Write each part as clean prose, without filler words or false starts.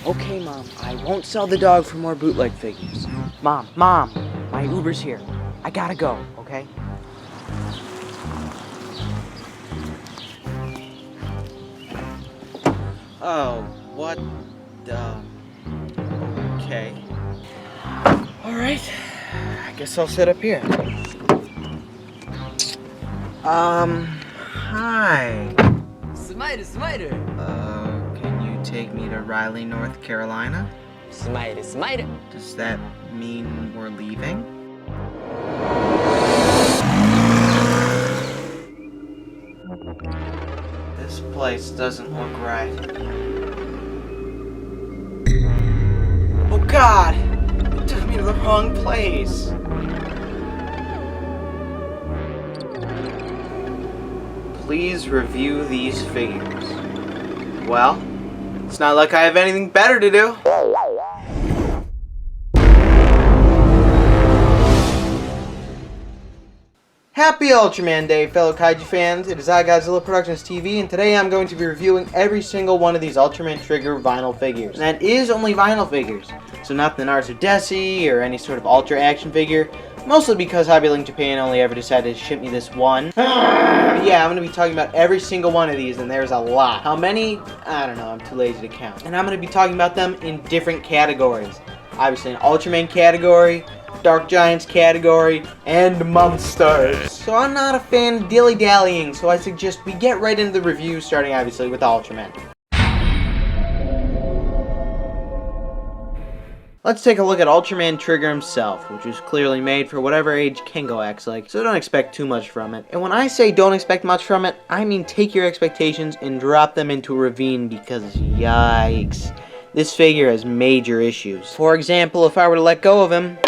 Okay, Mom, I won't sell the dog for more bootleg figures. Mom, my Uber's here. I gotta go, okay? Oh, what the... Okay. Alright, I guess I'll sit up here. Hi. Smile. Can you take me to Raleigh, North Carolina? Smile. Does that mean we're leaving? This place doesn't look right. Oh God! It took me to the wrong place. Please review these figures. Well, it's not like I have anything better to do. Happy Ultraman Day, fellow kaiju fans. It is I, Godzilla Productions TV, and today I'm going to be reviewing every single one of these Ultraman Trigger vinyl figures. And that is only vinyl figures, so not the Naruto Desi or any sort of Ultra action figure, mostly because Hobby Link Japan only ever decided to ship me this one. But yeah, I'm going to be talking about every single one of these, and there's a lot. How many? I don't know, I'm too lazy to count. And I'm going to be talking about them in different categories. Obviously an Ultraman category, Dark Giants category, and monsters. So I'm not a fan of dilly-dallying, so I suggest we get right into the review, starting obviously with Ultraman. Let's take a look at Ultraman Trigger himself, which was clearly made for whatever age Kengo acts like, so don't expect too much from it. And when I say don't expect much from it, I mean take your expectations and drop them into a ravine, because yikes. This figure has major issues. For example, if I were to let go of him,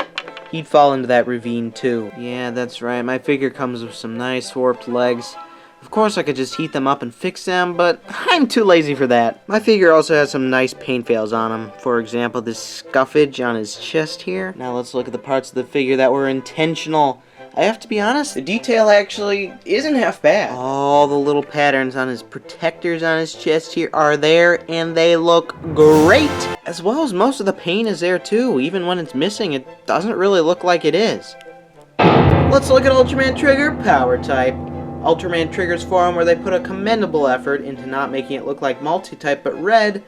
he'd fall into that ravine too. Yeah, that's right, my figure comes with some nice warped legs. Of course I could just heat them up and fix them, but I'm too lazy for that. My figure also has some nice paint fails on him. For example, this scuffage on his chest here. Now let's look at the parts of the figure that were intentional. I have to be honest, the detail actually isn't half bad. All the little patterns on his protectors on his chest here are there, and they look great! As well as most of the paint is there too. Even when it's missing, it doesn't really look like it is. Let's look at Ultraman Trigger Power Type. Ultraman Trigger's form where they put a commendable effort into not making it look like multi-type but red,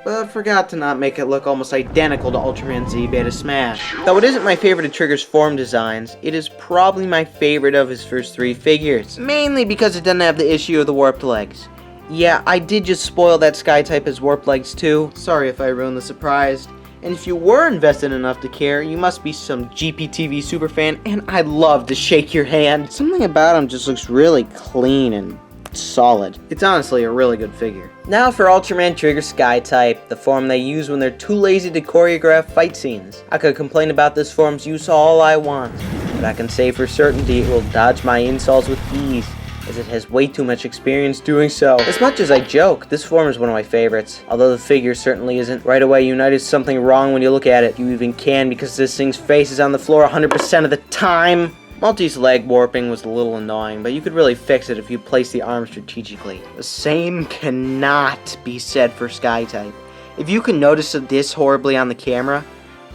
but forgot to not make it look almost identical to Ultraman Z Beta Smash. Though it isn't my favorite of Trigger's form designs, it is probably my favorite of his first three figures. Mainly because it doesn't have the issue of the warped legs. Yeah, I did just spoil that Sky type as warped legs too. Sorry if I ruined the surprise. And if you were invested enough to care, you must be some GPTV superfan, and I'd love to shake your hand. Something about him just looks really clean and solid. It's honestly a really good figure. Now for Ultraman Trigger Sky type, the form they use when they're too lazy to choreograph fight scenes. I could complain about this form's use all I want, but I can say for certainty it will dodge my insults with ease, as it has way too much experience doing so. As much as I joke, this form is one of my favorites. Although the figure certainly isn't. Right away you notice something wrong when you look at it. You even can, because this thing's face is on the floor 100% of the time. Multi's leg warping was a little annoying, but you could really fix it if you place the arm strategically. The same cannot be said for Sky type. If you can notice this horribly on the camera,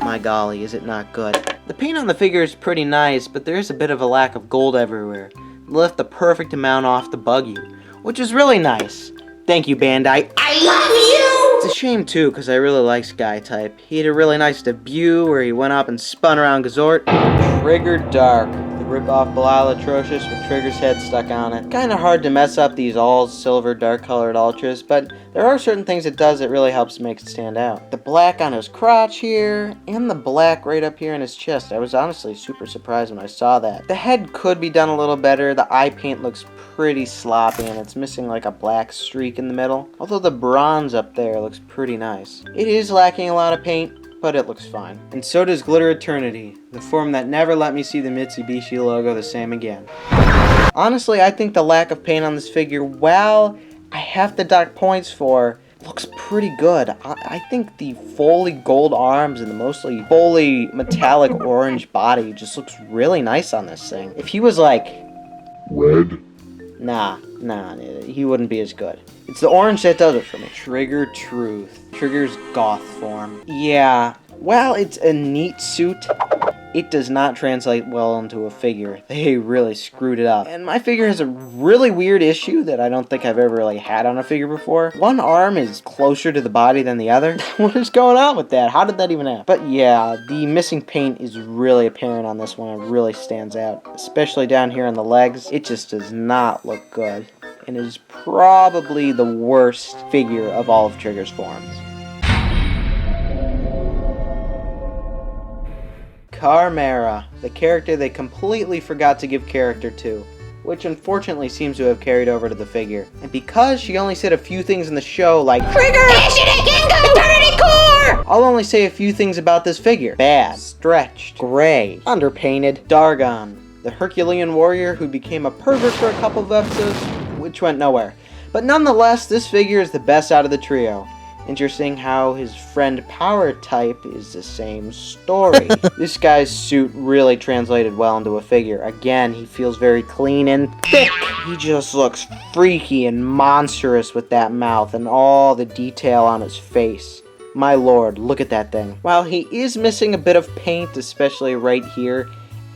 my golly, is it not good. The paint on the figure is pretty nice, but there is a bit of a lack of gold everywhere. Left the perfect amount off to bug you, which is really nice. Thank you, Bandai. I love you! It's a shame too, because I really like Sky type. He had a really nice debut where he went up and spun around Gazort. Trigger Dark, the rip-off Belial Atrocious with Trigger's head stuck on it. Kinda hard to mess up these all silver dark colored ultras, but there are certain things it does that really helps make it stand out. The black on his crotch here, and the black right up here in his chest. I was honestly super surprised when I saw that. The head could be done a little better. The eye paint looks pretty sloppy, and it's missing like a black streak in the middle. Although the bronze up there looks pretty nice. It is lacking a lot of paint, but it looks fine. And so does Glitter Eternity, the form that never let me see the Mitsubishi logo the same again. Honestly, I think the lack of paint on this figure, well, I have to dock points for, looks pretty good. I think the fully gold arms and the mostly fully metallic orange body just looks really nice on this thing. If he was like red, nah, Nah, he wouldn't be as good. It's the orange that does it for me. Trigger Truth. Trigger's goth form. Yeah, well, it's a neat suit. It does not translate well into a figure. They really screwed it up. And my figure has a really weird issue that I don't think I've ever really had on a figure before. One arm is closer to the body than the other. What is going on with that? How did that even happen? But yeah, the missing paint is really apparent on this one. It really stands out, especially down here on the legs. It just does not look good, and is probably the worst figure of all of Trigger's forms. Carmeara, the character they completely forgot to give character to, which unfortunately seems to have carried over to the figure. And because she only said a few things in the show like Trigger! I'll only say a few things about this figure. Bad, stretched, gray, underpainted. Darrgon, the Herculean warrior who became a pervert for a couple of episodes, which went nowhere. But nonetheless, this figure is the best out of the trio. Interesting how his friend Power Type is the same story. This guy's suit really translated well into a figure. Again, he feels very clean and thick. He just looks freaky and monstrous with that mouth and all the detail on his face. My lord, look at that thing. While he is missing a bit of paint, especially right here,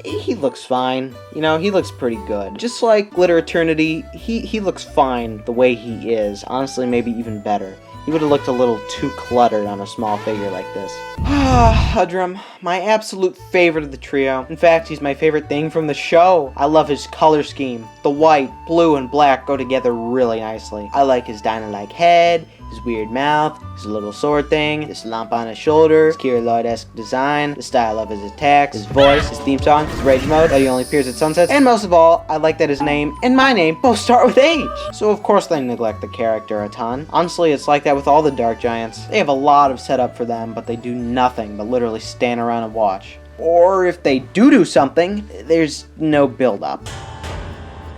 he looks fine. You know, he looks pretty good. Just like Glitter Eternity, he looks fine the way he is. Honestly, maybe even better. He would have looked a little too cluttered on a small figure like this. Hudram, my absolute favorite of the trio. In fact, he's my favorite thing from the show. I love his color scheme. The white, blue, and black go together really nicely. I like his dino-like head, his weird mouth, his little sword thing, this lump on his shoulder, his Kira Lloyd-esque design, the style of his attacks, his voice, his theme song, his rage mode that he only appears at sunsets, and most of all, I like that his name and my name both start with H. So of course they neglect the character a ton. Honestly, it's like that with all the Dark Giants. They have a lot of setup for them, but they do nothing but literally stand around and watch. Or if they do something, there's no build-up.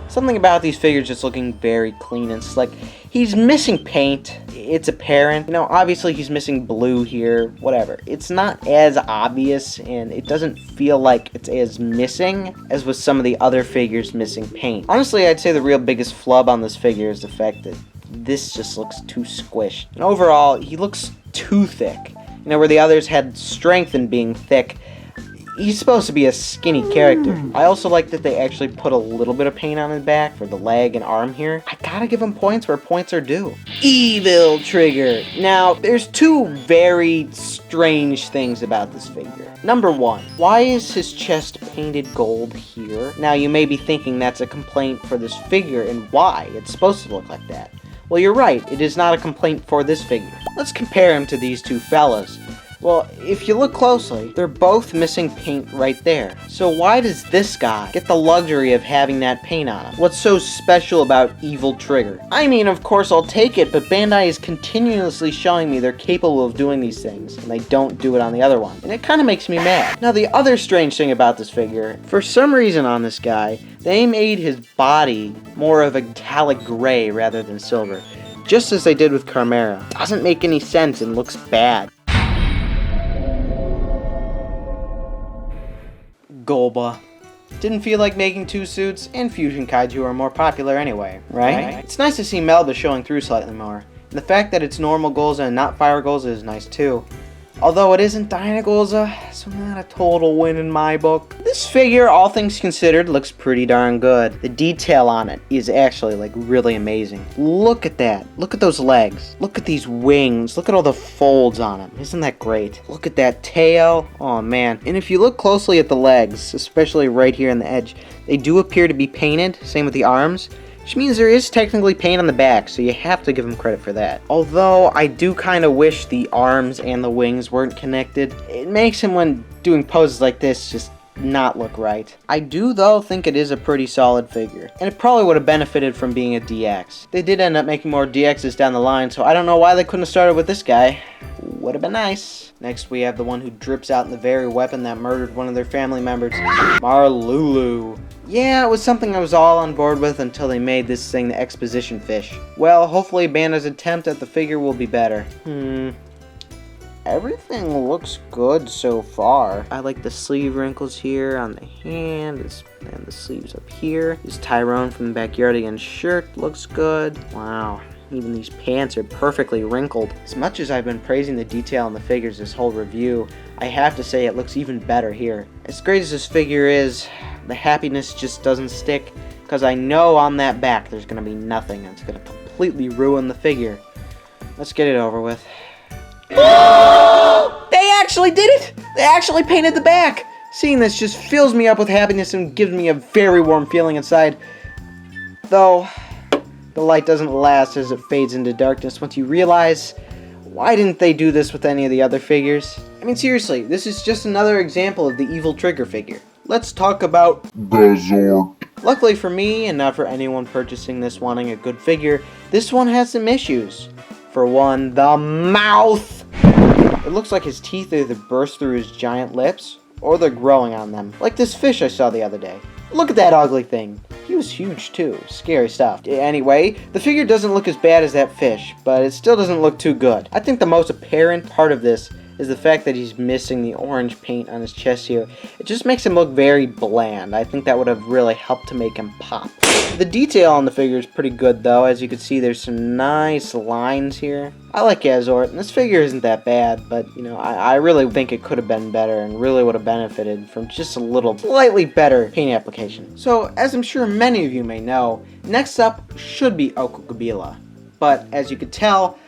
Something about these figures just looking very clean and slick. He's missing paint. It's apparent. You know, obviously he's missing blue here, whatever. It's not as obvious, and it doesn't feel like it's as missing as with some of the other figures missing paint. Honestly, I'd say the real biggest flub on this figure is the fact that this just looks too squished. And overall, he looks too thick. You know, where the others had strength in being thick, he's supposed to be a skinny character. I also like that they actually put a little bit of paint on his back for the leg and arm here. I gotta give him points where points are due. Evil Trigger. Now, there's two very strange things about this figure. Number one, why is his chest painted gold here? Now, you may be thinking that's a complaint for this figure, and why? It's supposed to look like that. Well, you're right, it is not a complaint for this figure. Let's compare him to these two fellas. Well, if you look closely, they're both missing paint right there. So why does this guy get the luxury of having that paint on him? What's so special about Evil Trigger? I mean, of course I'll take it, but Bandai is continuously showing me they're capable of doing these things, and they don't do it on the other one. And it kind of makes me mad. Now, the other strange thing about this figure, for some reason on this guy, they made his body more of a metallic gray rather than silver. Just as they did with Carmeara. Doesn't make any sense and looks bad. Golba. Didn't feel like making two suits, and Fusion Kaiju are more popular anyway, right? It's nice to see Melba showing through slightly more. And the fact that it's normal Golza and not Fire Golza is nice too. Although it isn't Dyna Golza, so not a total win in my book. This figure, all things considered, looks pretty darn good. The detail on it is actually like really amazing. Look at that. Look at those legs. Look at these wings. Look at all the folds on him. Isn't that great? Look at that tail. Oh man. And if you look closely at the legs, especially right here on the edge, they do appear to be painted. Same with the arms. Which means there is technically paint on the back, so you have to give him credit for that. Although, I do kind of wish the arms and the wings weren't connected. It makes him, when doing poses like this, just not look right. I do, though, think it is a pretty solid figure. And it probably would have benefited from being a DX. They did end up making more DXs down the line, so I don't know why they couldn't have started with this guy. Would have been nice. Next, we have the one who drips out in the very weapon that murdered one of their family members, Marlulu. Yeah, it was something I was all on board with until they made this thing the exposition fish. Well, hopefully Bandai's attempt at the figure will be better. everything looks good so far. I like the sleeve wrinkles here on the hand, and the sleeves up here. This Tyrone from the Backyardigans shirt looks good. Wow. Even these pants are perfectly wrinkled. As much as I've been praising the detail in the figures this whole review, I have to say it looks even better here. As great as this figure is, the happiness just doesn't stick, because I know on that back there's going to be nothing that's going to completely ruin the figure. Let's get it over with. Oh! They actually did it! They actually painted the back! Seeing this just fills me up with happiness and gives me a very warm feeling inside. Though, the light doesn't last as it fades into darkness once you realize, why didn't they do this with any of the other figures? I mean, seriously, this is just another example of the evil Trigger figure. Let's talk about Gazort. Luckily for me, and not for anyone purchasing this wanting a good figure, this one has some issues. For one, the mouth! It looks like his teeth either burst through his giant lips, or they're growing on them. Like this fish I saw the other day. Look at that ugly thing. He was huge too. Scary stuff. Anyway, the figure doesn't look as bad as that fish, but it still doesn't look too good. I think the most apparent part of this is the fact that he's missing the orange paint on his chest here. It just makes him look very bland. I think that would have really helped to make him pop. The detail on the figure is pretty good though. As you can see, there's some nice lines here. I like Gazort, and this figure isn't that bad, but you know, I really think it could have been better and really would have benefited from just a little slightly better paint application. So, as I'm sure many of you may know, next up should be Oka Gubila. But as you could tell,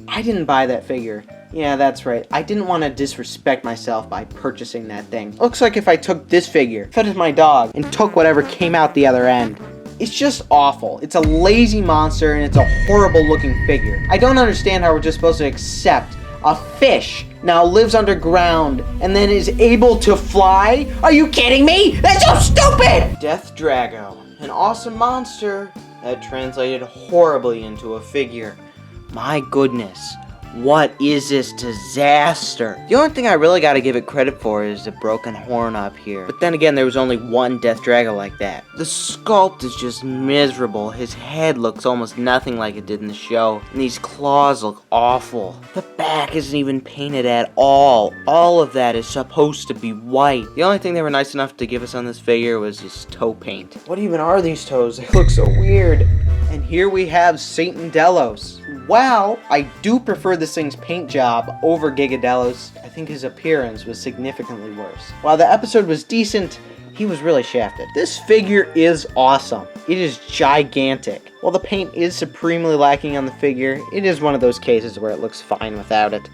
I didn't buy that figure. Yeah, that's right. I didn't want to disrespect myself by purchasing that thing. Looks like if I took this figure, fed it to my dog, and took whatever came out the other end. It's just awful. It's a lazy monster, and it's a horrible looking figure. I don't understand how we're just supposed to accept a fish now lives underground and then is able to fly? Are you kidding me? That's so stupid! Deathdrago, an awesome monster that translated horribly into a figure. My goodness. What is this disaster? The only thing I really gotta give it credit for is the broken horn up here. But then again, there was only one Deathdrago like that. The sculpt is just miserable. His head looks almost nothing like it did in the show. And these claws look awful. The back isn't even painted at all. All of that is supposed to be white. The only thing they were nice enough to give us on this figure was his toe paint. What even are these toes? They look so weird. And here we have Satandelos. While I do prefer this thing's paint job over Gigadelos, I think his appearance was significantly worse. While the episode was decent, he was really shafted. This figure is awesome. It is gigantic. While the paint is supremely lacking on the figure, it is one of those cases where it looks fine without it.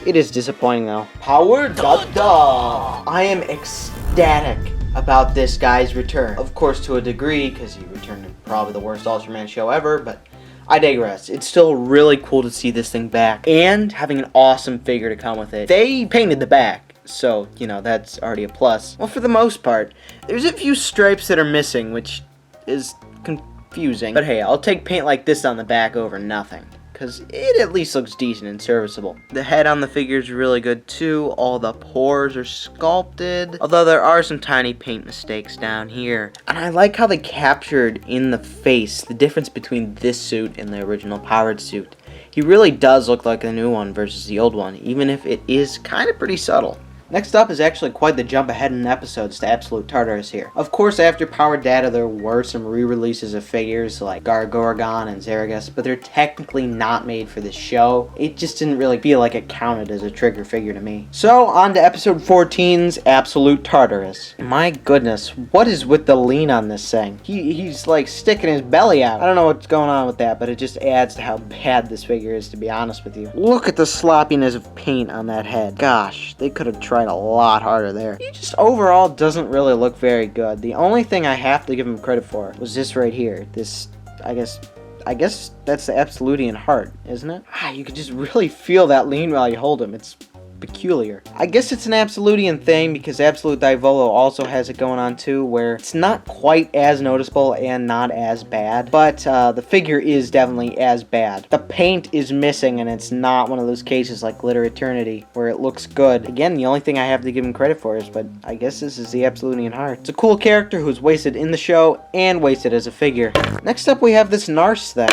It is disappointing though. Power Dada! I am ecstatic about this guy's return. Of course, to a degree, because he returned in probably the worst Ultraman show ever, but I digress. It's still really cool to see this thing back, and having an awesome figure to come with it. They painted the back, so, you know, that's already a plus. Well, for the most part, there's a few stripes that are missing, which is confusing. But hey, I'll take paint like this on the back over nothing, because it at least looks decent and serviceable. The head on the figure is really good too. All the pores are sculpted, although there are some tiny paint mistakes down here. And I like how they captured in the face the difference between this suit and the original powered suit. He really does look like the new one versus the old one, even if it is kind of pretty subtle. Next up is actually quite the jump ahead in episodes to Absolute Tartarus here. Of course, after Power Data, there were some re-releases of figures like Gargorgon and Zaragus, but they're technically not made for this show. It just didn't really feel like it counted as a Trigger figure to me. So, on to episode 14's Absolute Tartarus. My goodness, what is with the lean on this thing? He's like sticking his belly out. I don't know what's going on with that, but it just adds to how bad this figure is, to be honest with you. Look at the sloppiness of paint on that head. Gosh, they could have tried a lot harder there. He just overall doesn't really look very good. The only thing I have to give him credit for was this right here. This, I guess that's the Absolutian heart, isn't it? You can just really feel that lean while you hold him. It's peculiar. I guess it's an Absolutian thing because Absolute Daivolo also has it going on too, where it's not quite as noticeable and not as bad, but the figure is definitely as bad. The paint is missing, and it's not one of those cases like Glitter Eternity where it looks good. Again, the only thing I have to give him credit for is, but I guess this is the Absolutian heart. It's a cool character who's wasted in the show and wasted as a figure. Next up we have this Nars thing.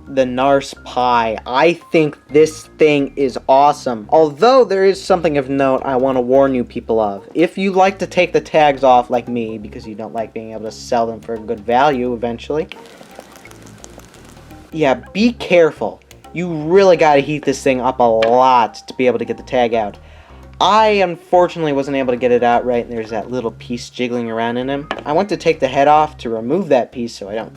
the Nars Pie. I think this thing is awesome. Although there is something of note I want to warn you people of. If you like to take the tags off like me because you don't like being able to sell them for a good value eventually, yeah, be careful. You really got to heat this thing up a lot to be able to get the tag out. I unfortunately wasn't able to get it out right, and there's that little piece jiggling around in him. I went to take the head off to remove that piece so I don't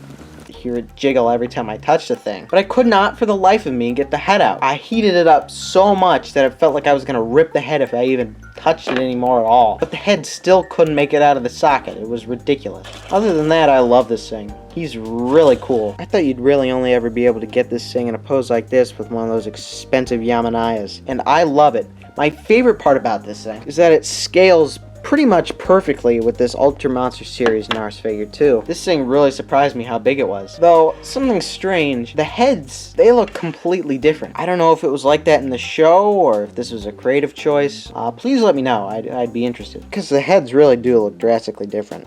hear it jiggle every time I touch the thing. But I could not for the life of me get the head out. I heated it up so much that it felt like I was going to rip the head if I even touched it anymore at all. But the head still couldn't make it out of the socket. It was ridiculous. Other than that, I love this thing. He's really cool. I thought you'd really only ever be able to get this thing in a pose like this with one of those expensive Yamanayas. And I love it. My favorite part about this thing is that it scales pretty much perfectly with this Ultra Monster Series Nars figure too. This thing really surprised me how big it was. Though, something strange, the heads, they look completely different. I don't know if it was like that in the show or if this was a creative choice. Please let me know, I'd be interested. Because the heads really do look drastically different.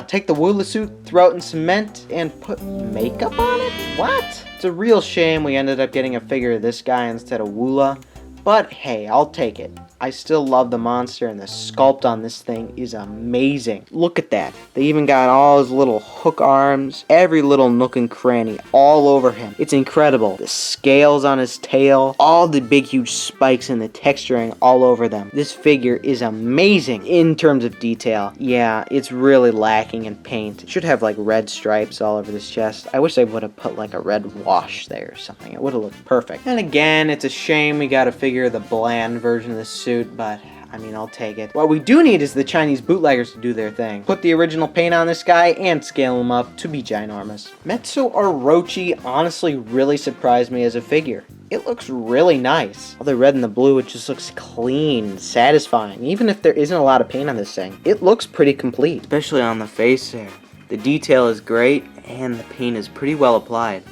Take the Woola suit, throw it in cement, and put makeup on it? What? It's a real shame we ended up getting a figure of this guy instead of Woola. But hey, I'll take it. I still love the monster, and the sculpt on this thing is amazing. Look at that. They even got all his little hook arms, every little nook and cranny all over him. It's incredible. The scales on his tail, all the big huge spikes and the texturing all over them. This figure is amazing in terms of detail. Yeah, it's really lacking in paint. It should have like red stripes all over this chest. I wish they would have put like a red wash there or something. It would have looked perfect. And again, it's a shame we got a figure of the bland version of this suit, but I mean, I'll take it. What we do need is the Chinese bootleggers to do their thing. Put the original paint on this guy and scale him up to be ginormous. Metsu Orochi honestly really surprised me as a figure. It looks really nice. All the red and the blue, it just looks clean, satisfying. Even if there isn't a lot of paint on this thing, it looks pretty complete. Especially on the face there. The detail is great, and the paint is pretty well applied.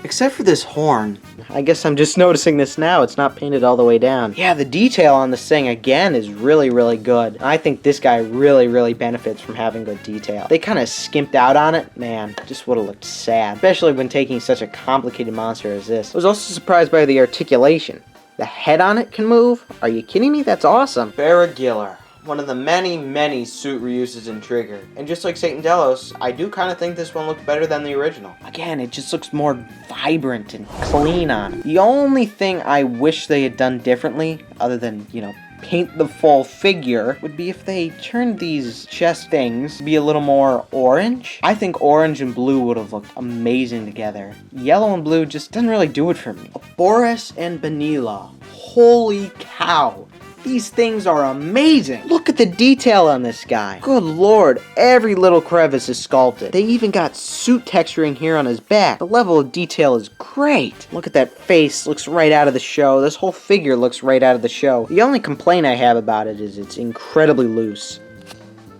Except for this horn. I guess I'm just noticing this now. It's not painted all the way down. Yeah, the detail on this thing, again, is really, really good. I think this guy really, really benefits from having good detail. They kind of skimped out on it. Man, just would have looked sad. Especially when taking such a complicated monster as this. I was also surprised by the articulation. The head on it can move? Are you kidding me? That's awesome. Barriguiler. One of the many, many suit reuses in Trigger. And just like Satandelos, I do kind of think this one looks better than the original. Again, it just looks more vibrant and clean on it. The only thing I wish they had done differently, other than, you know, paint the full figure, would be if they turned these chest things to be a little more orange. I think orange and blue would have looked amazing together. Yellow and blue just doesn't really do it for me. Aboras Banila. Holy cow. These things are amazing. Look at the detail on this guy. Good lord, every little crevice is sculpted. They even got suit texturing here on his back. The level of detail is great. Look at that face, looks right out of the show. This whole figure looks right out of the show. The only complaint I have about it is it's incredibly loose.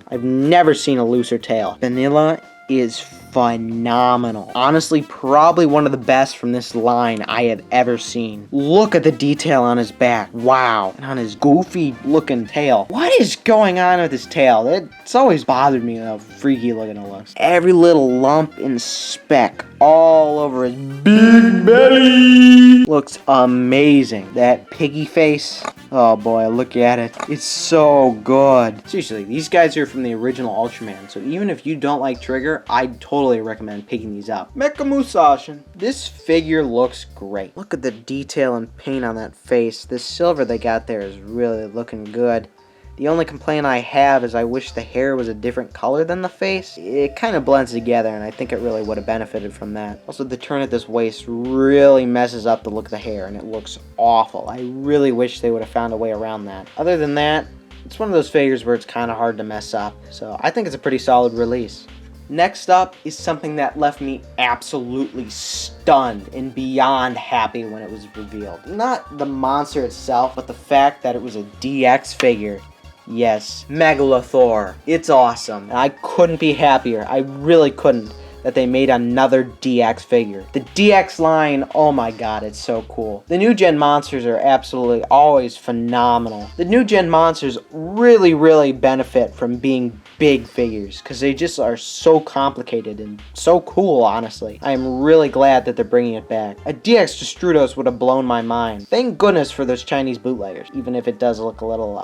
I've never seen a looser tail. Vanilla is phenomenal. Honestly, probably one of the best from this line I have ever seen. Look at the detail on his back. Wow. And on his goofy looking tail. What is going on with his tail? It's always bothered me how freaky looking it looks. Every little lump and speck all over his big belly looks amazing. That piggy face. Oh boy, look at it. It's so good. Seriously, these guys are from the original Ultraman, so even if you don't like Trigger, I'd totally recommend picking these up. Mecha Musashin. This figure looks great. Look at the detail and paint on that face. This silver they got there is really looking good. The only complaint I have is I wish the hair was a different color than the face. It kind of blends together, and I think it really would have benefited from that. Also, the turn at this waist really messes up the look of the hair, and it looks awful. I really wish they would have found a way around that. Other than that, it's one of those figures where it's kind of hard to mess up. So I think it's a pretty solid release. Next up is something that left me absolutely stunned and beyond happy when it was revealed. Not the monster itself, but the fact that it was a DX figure. Yes, Megalothor. It's awesome. I couldn't be happier. I really couldn't. that they made another DX figure. The DX line, oh my god, it's so cool. The new gen monsters are absolutely always phenomenal. The new gen monsters really benefit from being big figures because they just are so complicated and so cool, honestly. I am really glad that they're bringing it back. A DX Destrudos would have blown my mind. Thank goodness for those Chinese bootleggers, even if it does look a little,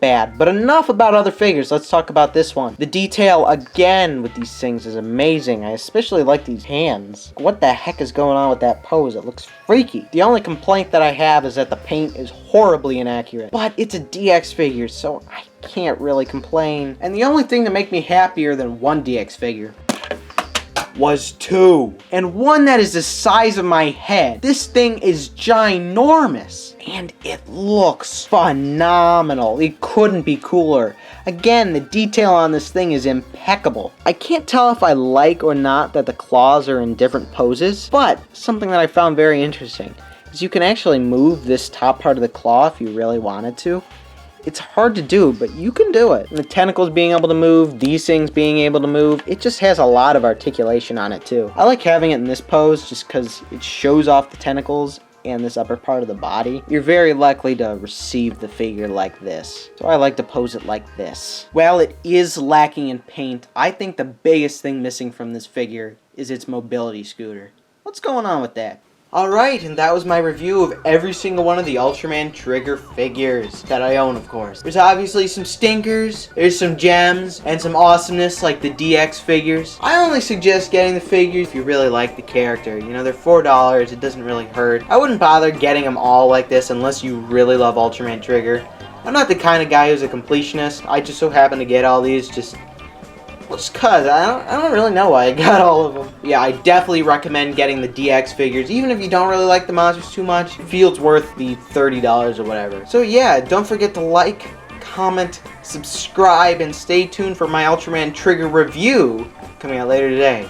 bad. But enough about other figures, let's talk about this one. The detail, again, with these things is amazing. I especially like these hands. What the heck is going on with that pose? It looks freaky. The only complaint that I have is that the paint is horribly inaccurate. But it's a DX figure, so I can't really complain. And the only thing to make me happier than one DX figure was two. And one that is the size of my head. This thing is ginormous. And it looks phenomenal. It couldn't be cooler. Again, the detail on this thing is impeccable. I can't tell if I like or not that the claws are in different poses, but something that I found very interesting is you can actually move this top part of the claw if you really wanted to. It's hard to do, but you can do it. And the tentacles being able to move, these things being able to move, it just has a lot of articulation on it too. I like having it in this pose just because it shows off the tentacles and this upper part of the body. You're very likely to receive the figure like this. So I like to pose it like this. While it is lacking in paint, I think the biggest thing missing from this figure is its mobility scooter. What's going on with that? Alright, and that was my review of every single one of the Ultraman Trigger figures that I own, of course. There's obviously some stinkers, there's some gems, and some awesomeness like the DX figures. I only suggest getting the figures if you really like the character. You know, they're $4, it doesn't really hurt. I wouldn't bother getting them all like this unless you really love Ultraman Trigger. I'm not the kind of guy who's a completionist. I just so happen to get all these just cause. I don't really know why I got all of them. Yeah, I definitely recommend getting the DX figures. Even if you don't really like the monsters too much, I feel it's worth the $30 or whatever. So yeah, don't forget to like, comment, subscribe, and stay tuned for my Ultraman Trigger review coming out later today.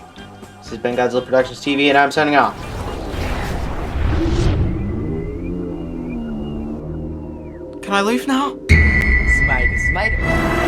This has been Godzilla Productions TV, and I'm signing off. Can I leave now? Smite.